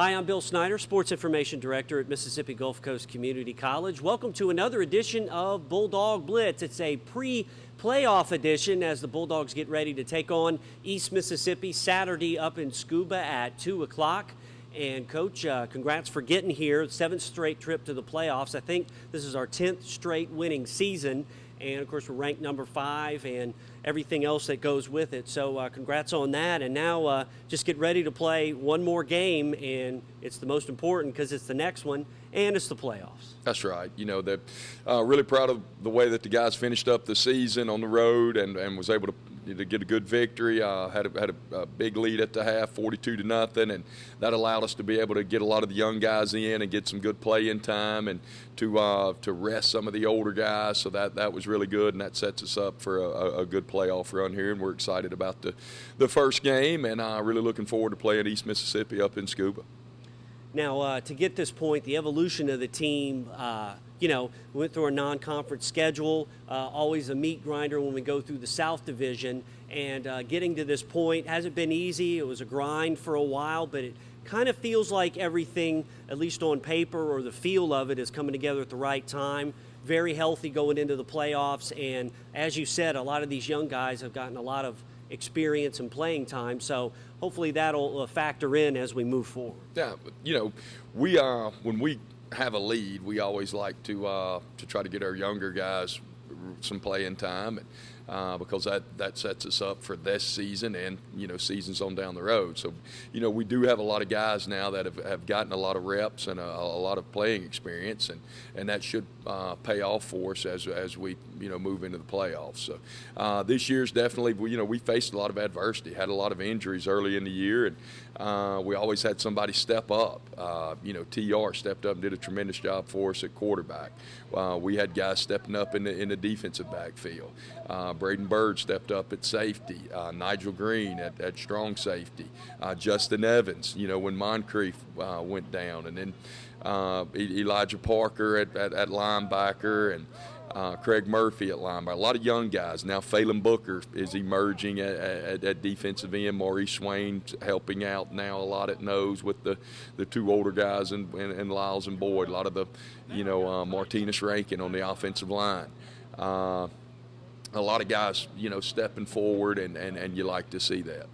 Hi, I'm Bill Snyder, Sports Information Director at Mississippi Gulf Coast Community College. Welcome to another edition of Bulldog Blitz. It's a pre-playoff edition as the Bulldogs get ready to take on East Mississippi Saturday up in Scuba at 2 o'clock. And, Coach, congrats for getting here. 7th straight trip to the playoffs. I think this is our 10th straight winning season. And, of course, we're ranked number 5 and everything else that goes with it. So congrats on that. And now just get ready to play one more game, and it's the most important because it's the next one, and it's the playoffs. That's right. You know, they're really proud of the way that the guys finished up the season on the road and was able to get a good victory. Had a big lead at the half, 42-0, and that allowed us to be able to get a lot of the young guys in and get some good play-in time and to rest some of the older guys. So that was really good, and that sets us up for a good playoff run here. And we're excited about the first game, and really looking forward to playing East Mississippi up in Scuba. Now, to get this point, the evolution of the team, we went through a non-conference schedule, always a meat grinder when we go through the South Division, and getting to this point hasn't been easy. It was a grind for a while, but it kind of feels like everything, at least on paper or the feel of it, is coming together at the right time. Very healthy going into the playoffs, and as you said, a lot of these young guys have gotten a lot of experience and playing time, so hopefully that'll factor in as we move forward. Yeah, we when we have a lead, we always like to try to get our younger guys some playing time, because that sets us up for this season and seasons on down the road. So we do have a lot of guys now that have gotten a lot of reps and a lot of playing experience, and that should pay off for us as we move into the playoffs. So this year's definitely we faced a lot of adversity, had a lot of injuries early in the year, and we always had somebody step up. TR stepped up and did a tremendous job for us at quarterback. We had guys stepping up in the defensive backfield. Braden Bird stepped up at safety. Nigel Green at strong safety. Justin Evans, when Moncrief went down, and then Elijah Parker at linebacker, and Craig Murphy at linebacker. A lot of young guys. Now Phelan Booker is emerging at defensive end. Maurice Swain helping out now a lot at nose with the two older guys and Lyles and Boyd. A lot of the Martinez Rankin on the offensive line. A lot of guys stepping forward, and you like to see that.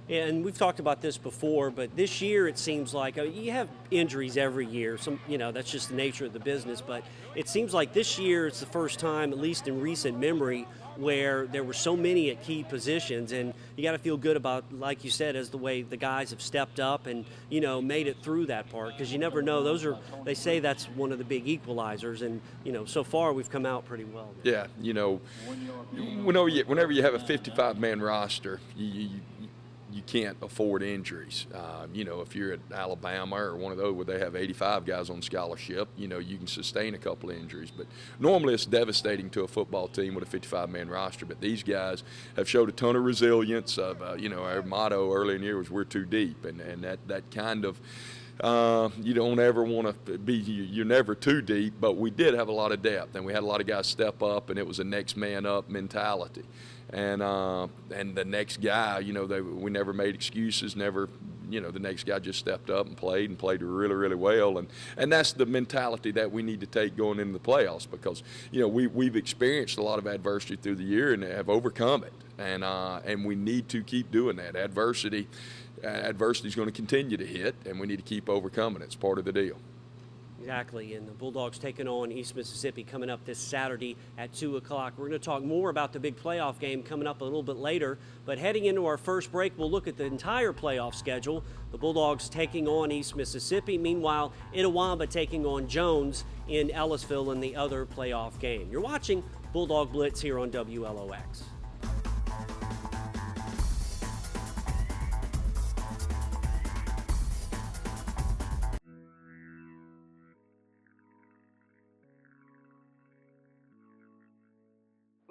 And we've talked about this before, but this year it seems like you have injuries every year. That's just the nature of the business. But it seems like this year it's the first time, at least in recent memory, where there were so many at key positions. And you got to feel good about, like you said, as the way the guys have stepped up and, made it through that part. Because you never know. They say that's one of the big equalizers. And, so far we've come out pretty well. Yeah, whenever you have a 55-man roster, you can't afford injuries. If you're at Alabama or one of those where they have 85 guys on scholarship, you can sustain a couple of injuries. But normally it's devastating to a football team with a 55-man roster. But these guys have showed a ton of resilience. Our motto early in the year was "We're too deep," and that kind of you don't ever want to be. You're never too deep. But we did have a lot of depth, and we had a lot of guys step up, and it was a next man up mentality. And the next guy, we never made excuses, never, the next guy just stepped up and played really, really well. And that's the mentality that we need to take going into the playoffs, because, we've experienced a lot of adversity through the year and have overcome it. And we need to keep doing that. Adversity is going to continue to hit, and we need to keep overcoming it. It's part of the deal. Exactly, and the Bulldogs taking on East Mississippi coming up this Saturday at 2 o'clock. We're going to talk more about the big playoff game coming up a little bit later, but heading into our first break, we'll look at the entire playoff schedule. The Bulldogs taking on East Mississippi. Meanwhile, Itawamba taking on Jones in Ellisville in the other playoff game. You're watching Bulldog Blitz here on WLOX.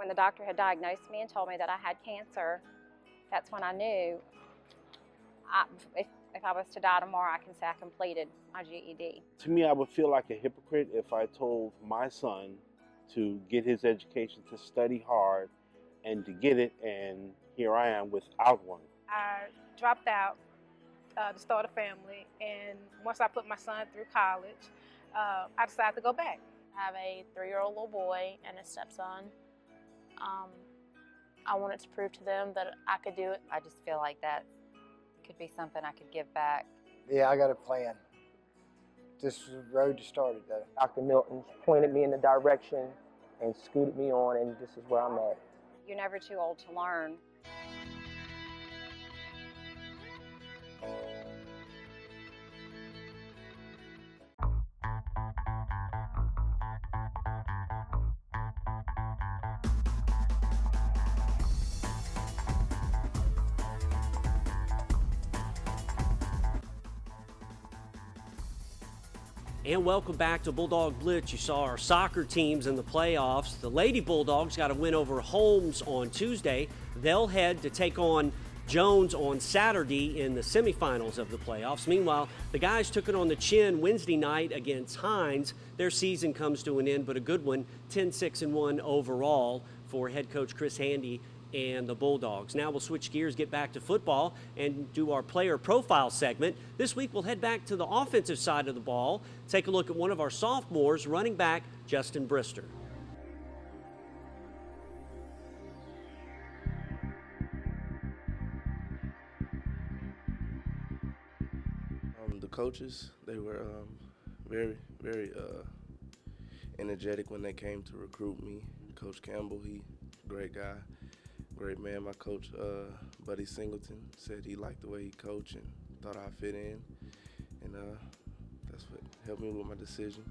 When the doctor had diagnosed me and told me that I had cancer, that's when I knew if I was to die tomorrow, I can say I completed my GED. To me, I would feel like a hypocrite if I told my son to get his education, to study hard, and to get it, and here I am without one. I dropped out to start a family, and once I put my son through college, I decided to go back. I have a 3-year-old little boy and a stepson. I wanted to prove to them that I could do it. I just feel like that could be something I could give back. Yeah, I got a plan. This is the road to start it, though. Dr. Milton pointed me in the direction and scooted me on, and this is where I'm at. You're never too old to learn. And welcome back to Bulldog Blitz. You saw our soccer teams in the playoffs. The Lady Bulldogs got a win over Holmes on Tuesday. They'll head to take on Jones on Saturday in the semifinals of the playoffs. Meanwhile, the guys took it on the chin Wednesday night against Hines. Their season comes to an end, but a good one, 10-6-1 overall for head coach Chris Handy and the Bulldogs. Now we'll switch gears, get back to football, and do our player profile segment. This week we'll head back to the offensive side of the ball, take a look at one of our sophomores, running back Justin Brister. The coaches, they were very, very energetic when they came to recruit me. Coach Campbell, he great guy. Great man. My coach, Buddy Singleton, said he liked the way he coached and thought I fit in, and that's what helped me with my decision.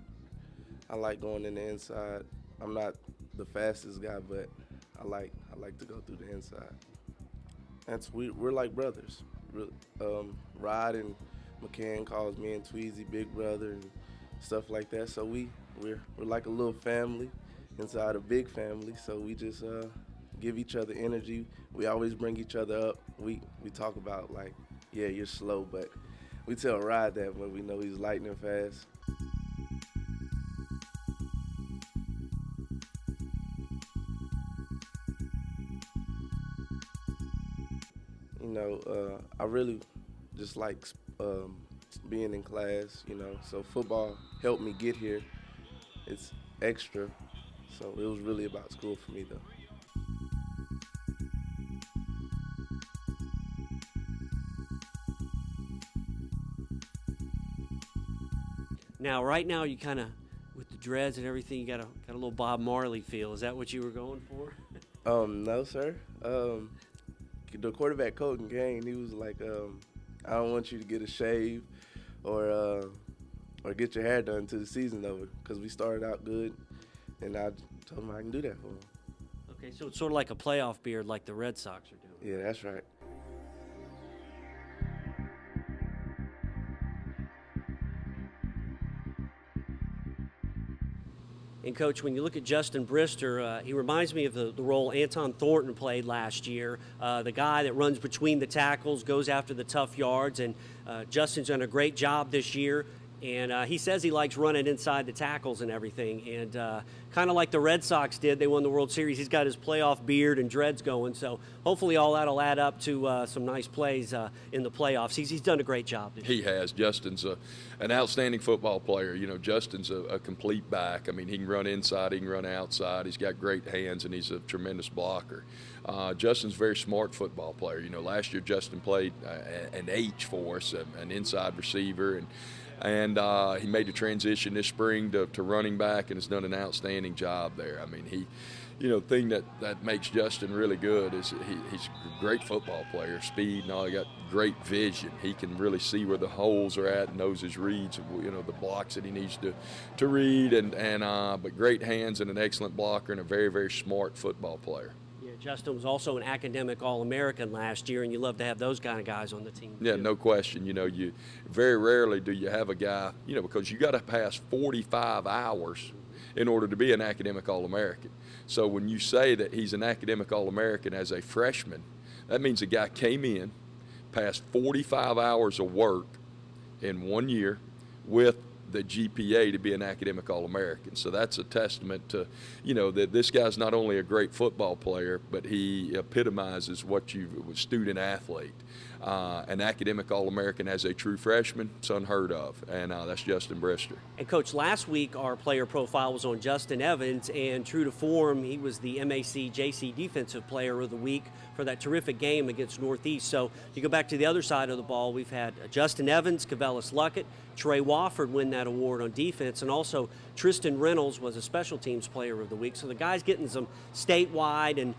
I like going in the inside. I'm not the fastest guy, but I like to go through the inside. We're like brothers. Rod and McCann calls me and Tweezy big brother and stuff like that. So we're like a little family inside a big family. So we just give each other energy. We always bring each other up. We talk about like, yeah, you're slow, but we tell Rod that when we know he's lightning fast. You know, I really just like being in class, you know, so football helped me get here. It's extra, so it was really about school for me though. Now, right now, you kind of, with the dreads and everything, you got a little Bob Marley feel. Is that what you were going for? No, sir. The quarterback coach in Kane, he was like, I don't want you to get a shave or get your hair done until the season's over, because we started out good, and I told him I can do that for him. Okay, so it's sort of like a playoff beard like the Red Sox are doing. Yeah, that's right. And, Coach, when you look at Justin Brister, he reminds me of the role Anton Thornton played last year, the guy that runs between the tackles, goes after the tough yards, and Justin's done a great job this year. And he says he likes running inside the tackles and everything. And kind of like the Red Sox did, they won the World Series. He's got his playoff beard and dreads going. So hopefully all that will add up to some nice plays in the playoffs. He's done a great job this year. He has. Justin's an outstanding football player. You know, Justin's a complete back. I mean, he can run inside, he can run outside. He's got great hands, and he's a tremendous blocker. Justin's a very smart football player. You know, last year Justin played an H for us, an inside receiver, and he made the transition this spring to running back and has done an outstanding job there. I mean, the thing that makes Justin really good is he's a great football player, speed and all. He got great vision. He can really see where the holes are at and knows his reads, the blocks that he needs to read, but great hands and an excellent blocker and a very, very smart football player. Justin was also an academic All-American last year, and you love to have those kind of guys on the team. Yeah, too. No question. You very rarely do you have a guy, because you got to pass 45 hours in order to be an academic All-American. So when you say that he's an academic All-American as a freshman, that means a guy came in, passed 45 hours of work in 1 year with the GPA to be an academic All-American. So that's a testament to, that this guy's not only a great football player, but he epitomizes what student athlete. An academic All-American as a true freshman, it's unheard of, and that's Justin Brister. And Coach, last week our player profile was on Justin Evans, and true to form, he was the MACJC Defensive Player of the Week for that terrific game against Northeast. So you go back to the other side of the ball, we've had Justin Evans, Cavellis Luckett, Trey Wofford win that award on defense, and also Tristan Reynolds was a Special Teams Player of the Week. So the guy's getting some statewide and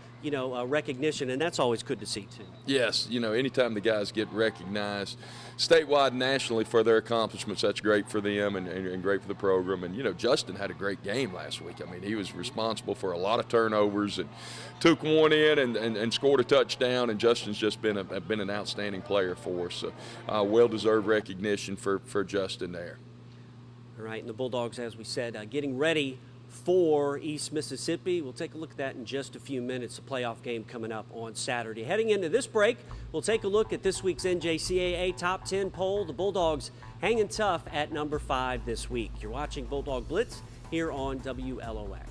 recognition, and that's always good to see too. Yes, anytime the guys get recognized statewide and nationally for their accomplishments, that's great for them and great for the program. And Justin had a great game last week. I mean, he was responsible for a lot of turnovers and took one in and scored a touchdown. And Justin's just been an outstanding player for us. So well-deserved recognition for Justin there. All right, and the Bulldogs, as we said, getting ready for East Mississippi. We'll take a look at that in just a few minutes, the playoff game coming up on Saturday. Heading into this break, we'll take a look at this week's NJCAA Top 10 poll. The Bulldogs hanging tough at number 5 this week. You're watching Bulldog Blitz here on WLOX.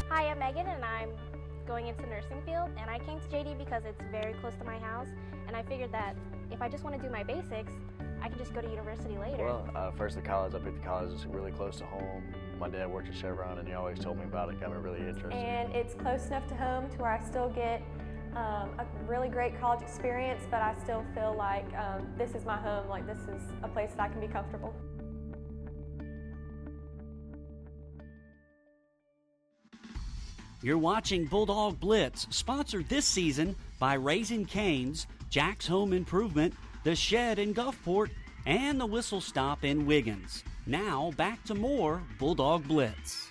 Hi, I'm Megan and I'm going into nursing field, and I came to JD because it's very close to my house, and I figured that if I just want to do my basics, I can just go to university later. Well, first at college, I picked the college that's really close to home. My dad worked at Chevron and he always told me about it, got me really interested. And it's close enough to home to where I still get a really great college experience, but I still feel like this is my home, like this is a place that I can be comfortable. You're watching Bulldog Blitz, sponsored this season by Raising Cane's, Jack's Home Improvement, The Shed in Gulfport, and the Whistle Stop in Wiggins. Now, back to more Bulldog Blitz.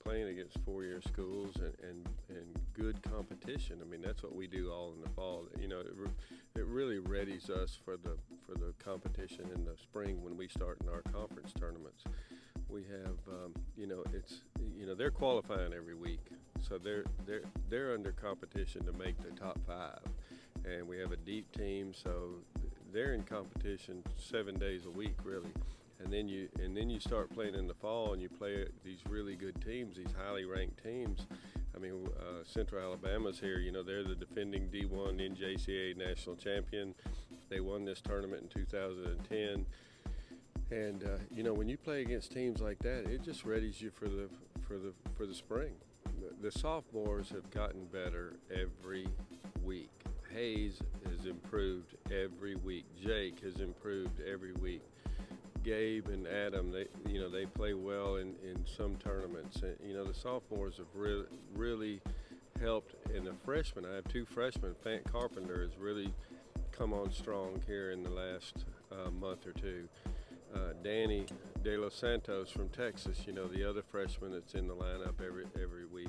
Playing against four-year schools and good competition. I mean, that's what we do all in the fall. It really readies us for the competition in the spring when we start in our conference tournaments. We have, they're qualifying every week, so they're under competition to make the top 5, and we have a deep team, so they're in competition 7 days a week, really. And then you start playing in the fall, and you play these really good teams, these highly ranked teams. I mean, Central Alabama's here. They're the defending D1 NJCAA national champion. They won this tournament in 2010. And when you play against teams like that, it just readies you for the spring. The sophomores have gotten better every week. Hayes has improved every week. Jake has improved every week. Gabe and Adam, they play well in some tournaments. And, the sophomores have really helped. And the freshmen, I have 2 freshmen. Fant Carpenter has really come on strong here in the last month or two. Danny De Los Santos from Texas, the other freshman that's in the lineup every week.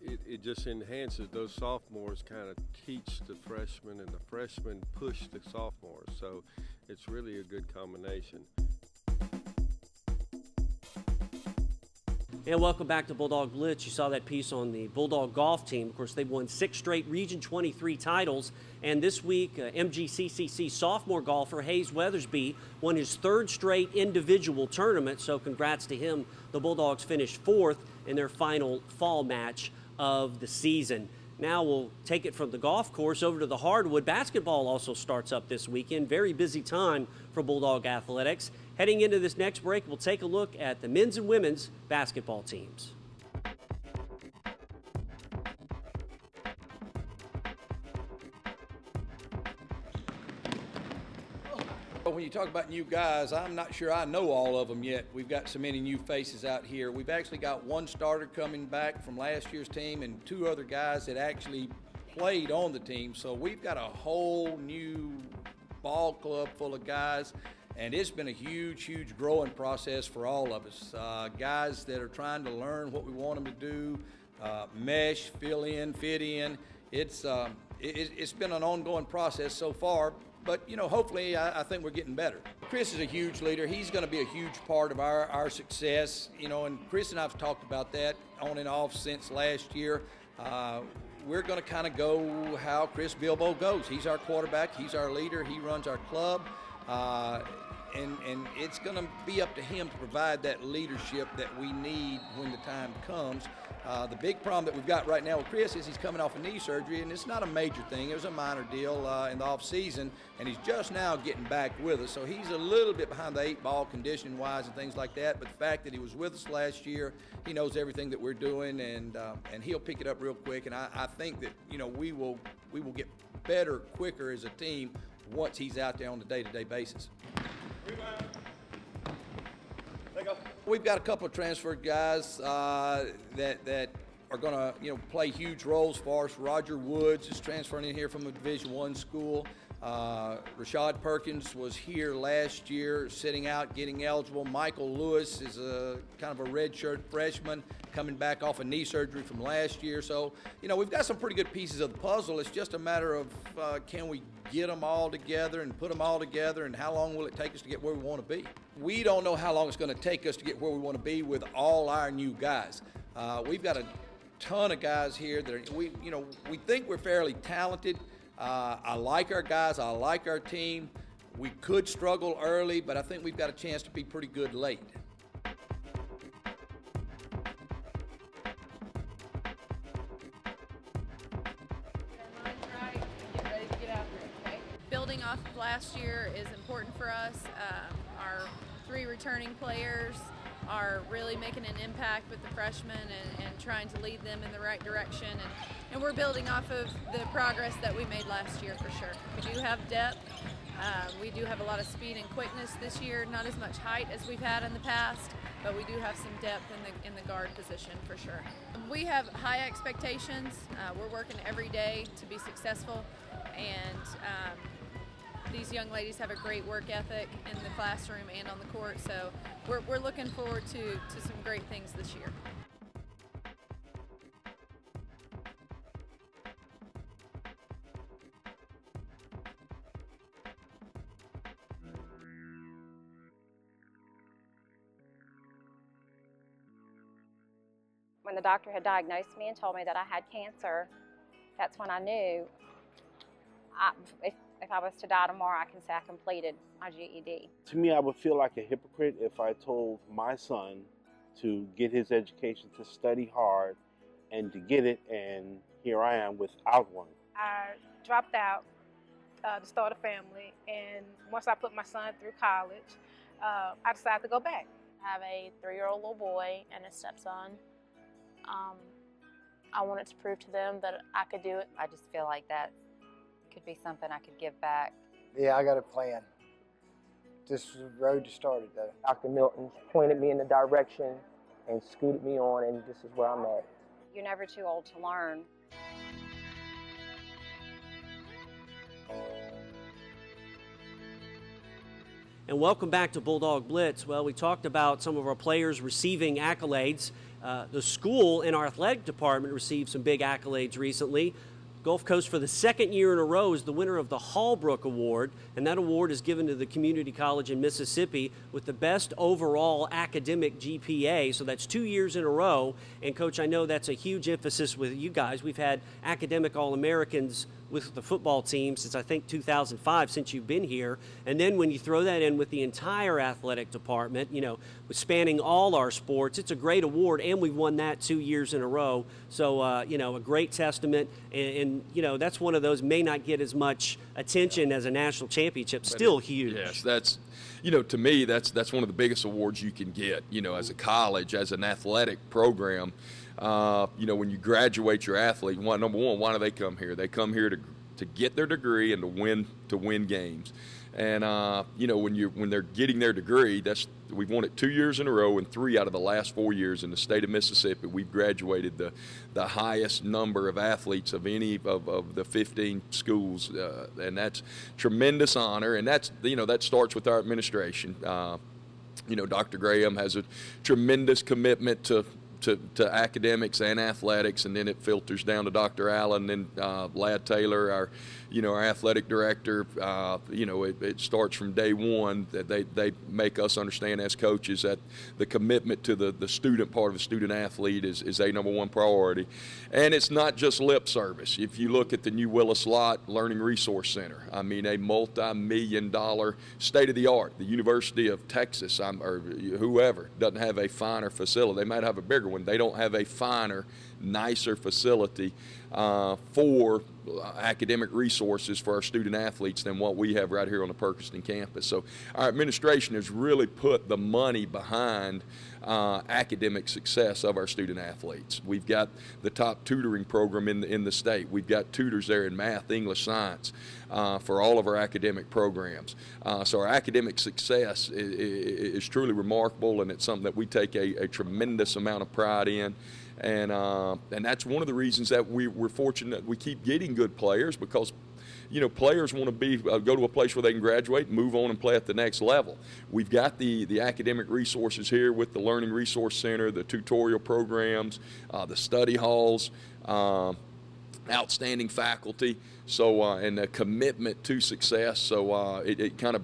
It just enhances. Those sophomores kind of teach the freshmen, and the freshmen push the sophomores. So it's really a good combination. And welcome back to Bulldog Blitz. You saw that piece on the Bulldog golf team. Of course, they've won 6 straight Region 23 titles. And this week, MGCCC sophomore golfer Hayes Weathersby won his 3rd straight individual tournament. So congrats to him. The Bulldogs finished 4th in their final fall match of the season. Now we'll take it from the golf course over to the hardwood. Basketball also starts up this weekend. Very busy time for Bulldog athletics. Heading into this next break, we'll take a look at the men's and women's basketball teams. When you talk about new guys, I'm not sure I know all of them yet. We've got so many new faces out here. We've actually got 1 starter coming back from last year's team and 2 other guys that actually played on the team. So we've got a whole new ball club full of guys. And it's been a huge, huge growing process for all of us. Guys that are trying to learn what we want them to do, mesh, fill in, fit in. It's been an ongoing process so far, but hopefully I think we're getting better. Chris is a huge leader. He's going to be a huge part of our success. And Chris and I have talked about that on and off since last year. We're going to kind of go how Chris Bilbo goes. He's our quarterback. He's our leader. He runs our club. And it's going to be up to him to provide that leadership that we need when the time comes. The big problem that we've got right now with Chris is he's coming off a knee surgery, and it's not a major thing. It was a minor deal in the off season, and he's just now getting back with us. So he's a little bit behind the 8 ball conditioning-wise and things like that. But the fact that he was with us last year, he knows everything that we're doing, and he'll pick it up real quick. And I think that we will get better quicker as a team once he's out there on a day-to-day basis. We've got a couple of transfer guys that are going to play huge roles for us. Roger Woods is transferring in here from a Division I school. Rashad Perkins was here last year, sitting out, getting eligible. Michael Lewis is a kind of a redshirt freshman coming back off a knee surgery from last year. So, we've got some pretty good pieces of the puzzle. It's just a matter of can we get them all together and put them all together, and how long will it take us to get where we want to be? We don't know how long it's going to take us to get where we want to be with all our new guys. We've got a ton of guys here that we think we're fairly talented. I like our guys. I like our team. We could struggle early, but I think we've got a chance to be pretty good late. Building off of last year is important for us. Our 3 returning players are really making an impact with the freshmen and trying to lead them in the right direction. And we're building off of the progress that we made last year for sure. We do have depth. We do have a lot of speed and quickness this year, not as much height as we've had in the past, but we do have some depth in the guard position for sure. We have high expectations. We're working every day to be successful, and these young ladies have a great work ethic in the classroom and on the court, so we're looking forward to some great things this year. When the doctor had diagnosed me and told me that I had cancer, that's when I knew if I was to die tomorrow, I can say I completed my GED. To me, I would feel like a hypocrite if I told my son to get his education, to study hard, and to get it, and here I am without one. I dropped out to start a family, and once I put my son through college, I decided to go back. I have a 3-year-old little boy and a stepson. I wanted to prove to them that I could do it. I just feel like that could be something I could give back. Yeah, I got a plan. This road started though. Dr. Milton pointed me in the direction and scooted me on, and this is where I'm at. You're never too old to learn. And welcome back to Bulldog Blitz. Well, we talked about some of our players receiving accolades. The school and our athletic department received some big accolades recently. Gulf Coast, for the 2nd year in a row, is the winner of the Hallbrook Award, and that award is given to the community college in Mississippi with the best overall academic GPA, so that's 2 years in a row. And, Coach, I know that's a huge emphasis with you guys. We've had academic All-Americans with the football team since, I think, 2005, since you've been here. And then when you throw that in with the entire athletic department, spanning all our sports, it's a great award, and we've won that 2 years in a row. So, a great testament. And that's one of those may not get as much attention as a national championship. Still huge. Yes, that's, to me, that's one of the biggest awards you can get, as a college, as an athletic program. When you graduate your athlete, number one, why do they come here? They come here to get their degree and to win games. And you know, when they're getting their degree, we've won it 2 years in a row, and 3 out of the last 4 years in the state of Mississippi, we've graduated the highest number of athletes of any of the 15 schools, and that's tremendous honor. And that's, you know, that starts with our administration. You know, Dr. Graham has a tremendous commitment to academics and athletics, and then it filters down to Dr. Allen and Lad Taylor, our athletic director. You know, it starts from day one that they make us understand as coaches that the commitment to the student part of the student athlete is a number one priority. And it's not just lip service. If you look at the new Willis Lott Learning Resource Center, I mean, a multi-million-dollar state-of-the-art. The University of Texas or whoever doesn't have a finer facility. They might have a bigger one. They don't have a finer, nicer facility for academic resources for our student athletes than what we have right here on the Perkiston campus. So our administration has really put the money behind academic success of our student athletes. We've got the top tutoring program in the state. We've got tutors there in math, English, science for all of our academic programs. So our academic success is truly remarkable, and it's something that we take a tremendous amount of pride in. And that's one of the reasons that we're fortunate we keep getting good players, because, you know, players want to go to a place where they can graduate and move on and play at the next level. We've got the academic resources here with the Learning Resource Center, the tutorial programs, the study halls, outstanding faculty, so and a commitment to success. So it kind of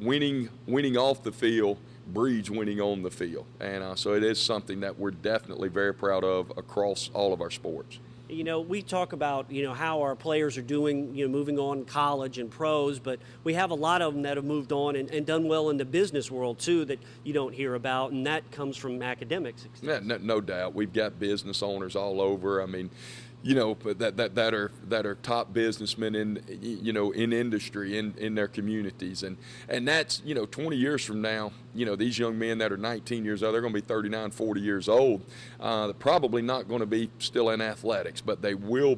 winning off the field breeds winning on the field, and so it is something that we're definitely very proud of across all of our sports. You know, we talk about, you know, how our players are doing, you know, moving on college and pros, but we have a lot of them that have moved on and done well in the business world too that you don't hear about, and that comes from academics. Yeah, no doubt. We've got business owners all over. I mean, you know, that are top businessmen in industry, in their communities, and that's, you know, 20 years from now, you know, these young men that are 19 years old, they're going to be 39, 40 years old. They're probably not going to be still in athletics, but they will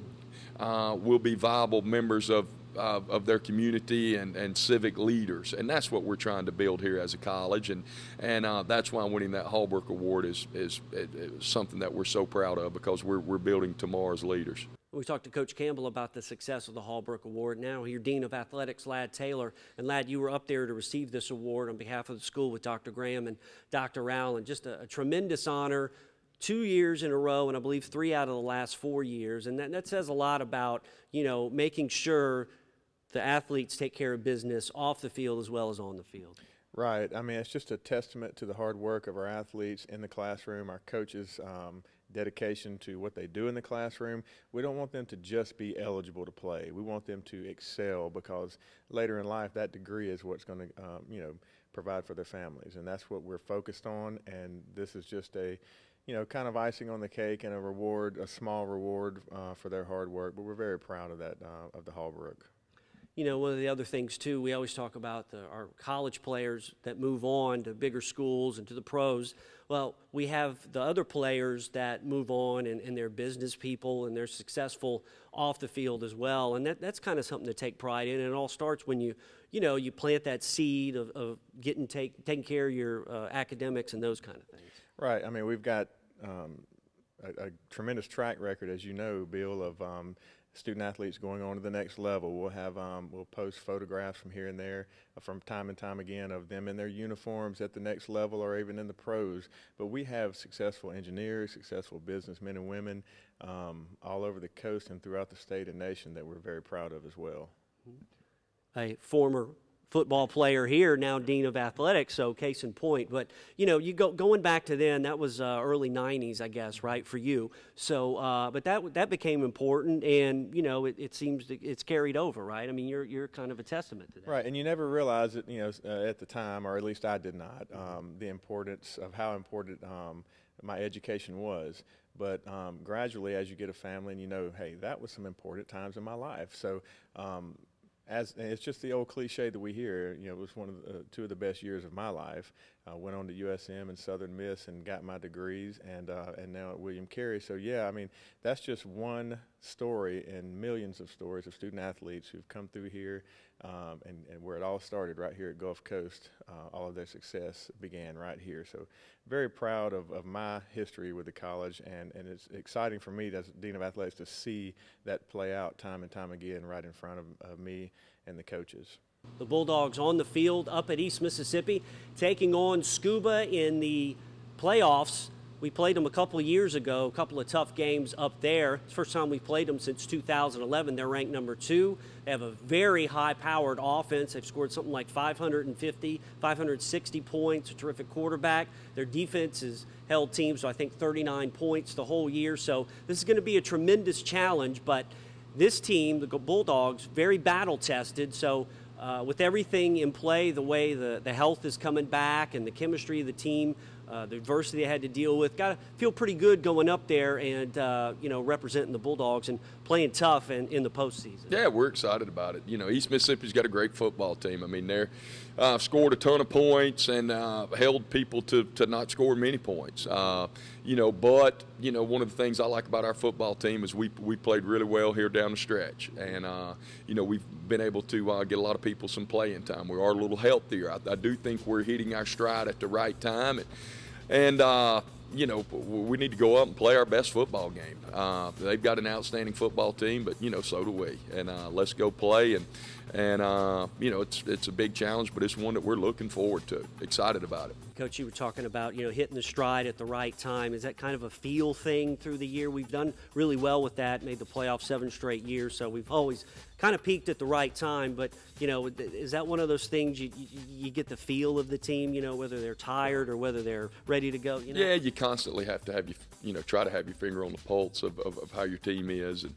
be viable members of their community and civic leaders, and that's what we're trying to build here as a college, and that's why winning that Hallbrook Award is something that we're so proud of, because we're building tomorrow's leaders. We talked to Coach Campbell about the success of the Hallbrook Award. Now your Dean of Athletics, Lad Taylor. And Lad, you were up there to receive this award on behalf of the school with Dr. Graham and Dr. Allen. Just a tremendous honor. 2 years in a row, and I believe 3 out of the last 4 years. And that says a lot about, you know, making sure the athletes take care of business off the field as well as on the field. Right. I mean, it's just a testament to the hard work of our athletes in the classroom, our coaches' dedication to what they do in the classroom. We don't want them to just be eligible to play. We want them to excel, because later in life, that degree is what's going to, provide for their families. And that's what we're focused on. And this is just a, kind of icing on the cake and a reward, a small reward for their hard work. But we're very proud of that, of the Hallbrook. You know, one of the other things, too, we always talk about our college players that move on to bigger schools and to the pros. Well, we have the other players that move on and they're business people and they're successful off the field as well. And that's kind of something to take pride in. And it all starts when you plant that seed of taking care of your academics and those kind of things. Right. I mean, we've got a tremendous track record, as you know, Bill, of student athletes going on to the next level. We'll have we'll post photographs from here and there from time and time again of them in their uniforms at the next level or even in the pros. But we have successful engineers, successful businessmen and women all over the coast and throughout the state and nation that we're very proud of as well. A former football player here, now Dean of Athletics, so case in point. But, you going back to then, that was early 90s, I guess, right, for you. So, but that became important, and, it seems it's carried over, right? I mean, you're kind of a testament to that. Right, and you never realized it, at the time, or at least I did not, the importance of how important my education was. But gradually, as you get a family and hey, that was some important times in my life. So, it's just the old cliche that we hear. It was one of two of the best years of my life. I went on to USM and Southern Miss and got my degrees, and now at William Carey. So yeah, I mean, that's just one story in millions of stories of student athletes who've come through here, and where it all started right here at Gulf Coast. All of their success began right here. So very proud of my history with the college, and it's exciting for me as Dean of Athletics to see that play out time and time again right in front of me and the coaches. The Bulldogs on the field up at East Mississippi, taking on Scuba in the playoffs. We played them a couple of years ago, a couple of tough games up there. It's the first time we've played them since 2011. They're ranked number 2. They have a very high-powered offense. They've scored something like 550, 560 points, a terrific quarterback. Their defense has held teams to, I think, 39 points the whole year. So this is going to be a tremendous challenge, but this team, the Bulldogs, very battle-tested. So with everything in play, the way the health is coming back and the chemistry of the team, the adversity they had to deal with, got to feel pretty good going up there and, representing the Bulldogs and playing tough in the postseason. Yeah, we're excited about it. East Mississippi's got a great football team. I mean, they're scored a ton of points and held people to not score many points. But one of the things I like about our football team is we played really well here down the stretch. And, we've been able to get a lot of people some playing time. We are a little healthier. I do think we're hitting our stride at the right time. And we need to go up and play our best football game. They've got an outstanding football team, but, so do we. And let's go play. And it's a big challenge, but it's one that we're looking forward to, excited about it. Coach, you were talking about, hitting the stride at the right time. Is that kind of a feel thing through the year? We've done really well with that, made the playoffs 7 straight years, so we've always kind of peaked at the right time. But, is that one of those things you get the feel of the team, whether they're tired or whether they're ready to go? Yeah, you constantly have to have try to have your finger on the pulse of how your team is. And,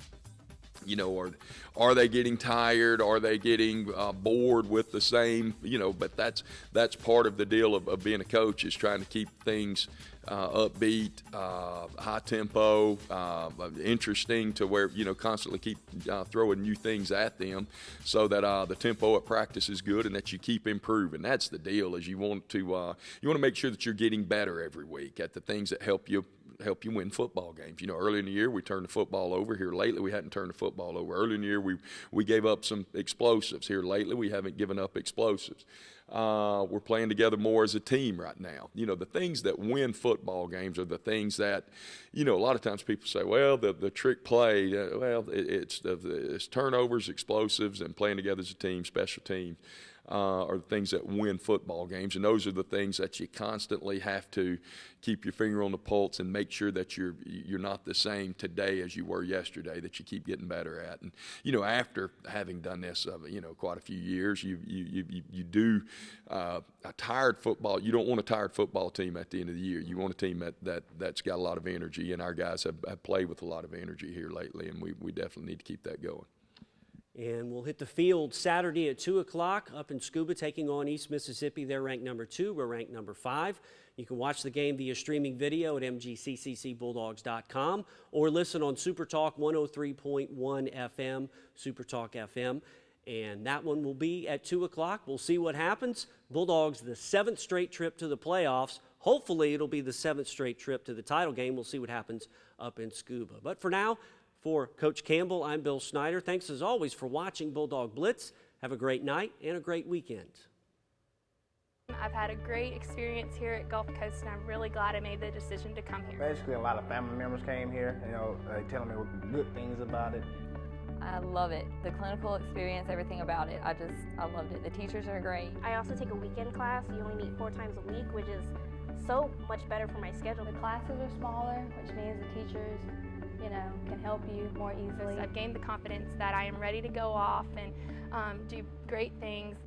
are they getting tired? Are they getting bored with the same? But that's part of the deal of being a coach, is trying to keep things upbeat, high tempo, interesting, to where constantly keep throwing new things at them, so that the tempo at practice is good and that you keep improving. That's the deal. Is you want to make sure that you're getting better every week at the things that help you win football games. Early in the year we turned the football over. Here lately we hadn't turned the football over. Early in the year we gave up some explosives. Here lately we haven't given up explosives. We're playing together more as a team right now. The things that win football games are the things that, a lot of times people say, well, the trick play, it's turnovers, explosives, and playing together as a team, special teams. Are the things that win football games, and those are the things that you constantly have to keep your finger on the pulse and make sure that you're not the same today as you were yesterday, that you keep getting better at. And after having done this quite a few years, you do a tired football. You don't want a tired football team at the end of the year. You want a team that's got a lot of energy, and our guys have played with a lot of energy here lately, and we definitely need to keep that going. And we'll hit the field Saturday at 2 o'clock up in Scuba, taking on East Mississippi. They're ranked number 2. We're ranked number 5. You can watch the game via streaming video at MGCCCBulldogs.com or listen on Super Talk 103.1 FM, Super Talk FM. And that one will be at 2 o'clock. We'll see what happens. Bulldogs, the 7th straight trip to the playoffs. Hopefully it'll be the 7th straight trip to the title game. We'll see what happens up in Scuba. But for now, for Coach Campbell, I'm Bill Snyder. Thanks as always for watching Bulldog Blitz. Have a great night and a great weekend. I've had a great experience here at Gulf Coast, and I'm really glad I made the decision to come here. Basically, a lot of family members came here, telling me good things about it. I love it. The clinical experience, everything about it. I loved it. The teachers are great. I also take a weekend class. You only meet 4 times a week, which is so much better for my schedule. The classes are smaller, which means the teachers can help you more easily. I've gained the confidence that I am ready to go off and do great things.